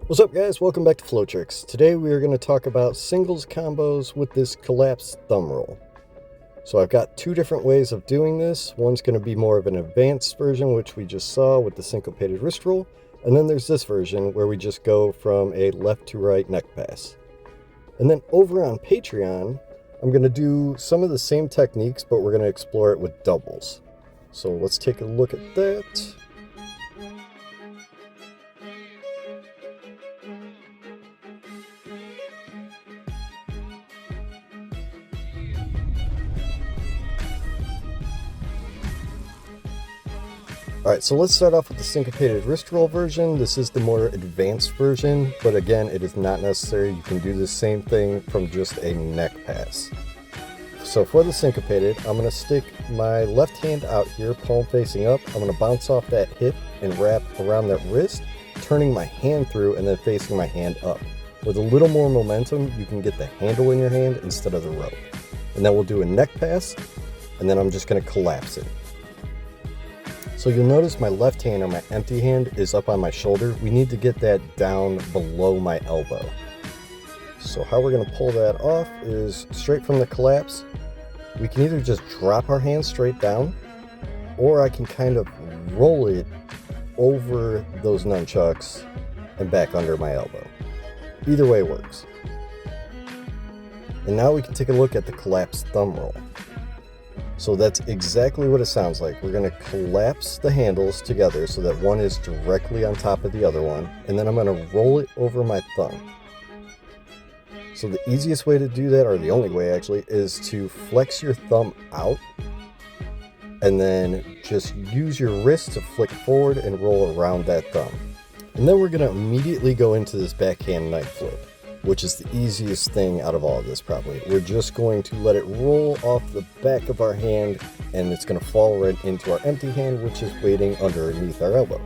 What's up, guys? Welcome back to Flow Tricks. Today we are going to talk about singles combos with this collapsed thumb roll. So I've got two different ways of doing this. One's going to be more of an advanced version, which we just saw with the syncopated wrist roll. And then there's this version where we just go from a left to right neck pass. And then over on Patreon, I'm going to do some of the same techniques, but we're going to explore it with doubles. So let's take a look at that. Alright, so let's start off with the syncopated wrist roll version. This is the more advanced version, but again, it is not necessary. You can do the same thing from just a neck pass. So for the syncopated, I'm going to stick my left hand out here, palm facing up. I'm going to bounce off that hip and wrap around that wrist, turning my hand through and then facing my hand up. With a little more momentum, you can get the handle in your hand instead of the rope. And then we'll do a neck pass, and then I'm just going to collapse it. So you'll notice my left hand or my empty hand is up on my shoulder. We need to get that down below my elbow. So how we're going to pull that off is straight from the collapse. We can either just drop our hand straight down, or I can kind of roll it over those nunchucks and back under my elbow. Either way works. And now we can take a look at the collapsed thumb roll. So that's exactly what it sounds like. We're going to collapse the handles together so that one is directly on top of the other one, and then I'm going to roll it over my thumb. So the easiest way to do that, or the only way actually, is to flex your thumb out and then just use your wrist to flick forward and roll around that thumb. And then we're going to immediately go into this backhand knife flip, which is the easiest thing out of all of this probably. We're just going to let it roll off the back of our hand, and it's going to fall right into our empty hand, which is waiting underneath our elbow.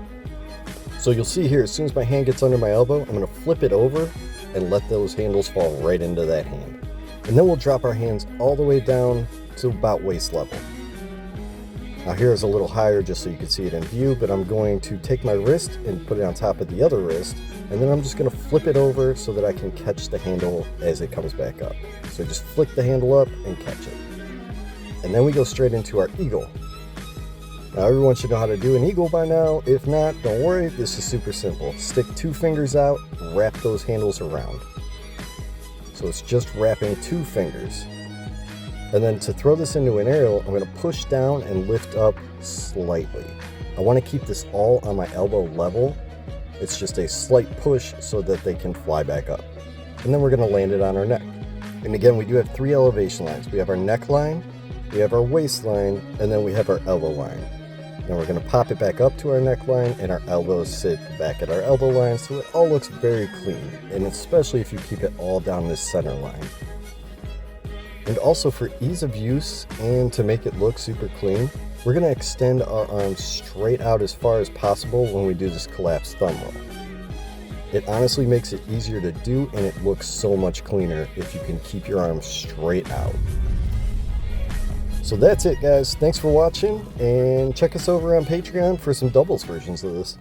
So you'll see here, as soon as my hand gets under my elbow, I'm going to flip it over and let those handles fall right into that hand. And then we'll drop our hands all the way down to about waist level. Now here is a little higher just so you can see it in view, but I'm going to take my wrist and put it on top of the other wrist, and then I'm just going to flip it over so that I can catch the handle as it comes back up. So just flick the handle up and catch it. And then we go straight into our eagle. Now everyone should know how to do an eagle by now. If not, don't worry, this is super simple. Stick two fingers out, wrap those handles around. So it's just wrapping two fingers. And then to throw this into an aerial, I'm going to push down and lift up slightly. I want to keep this all on my elbow level. It's just a slight push so that they can fly back up. And then we're going to land it on our neck. And again, we do have three elevation lines. We have our neck line, we have our waistline, and then we have our elbow line. Then we're going to pop it back up to our neckline, and our elbows sit back at our elbow line, so it all looks very clean, and especially if you keep it all down this center line. And also for ease of use and to make it look super clean, we're going to extend our arms straight out as far as possible when we do this collapsed thumb roll. It honestly makes it easier to do, and it looks so much cleaner if you can keep your arms straight out. So that's it, guys. Thanks for watching, and check us over on Patreon for some doubles versions of this.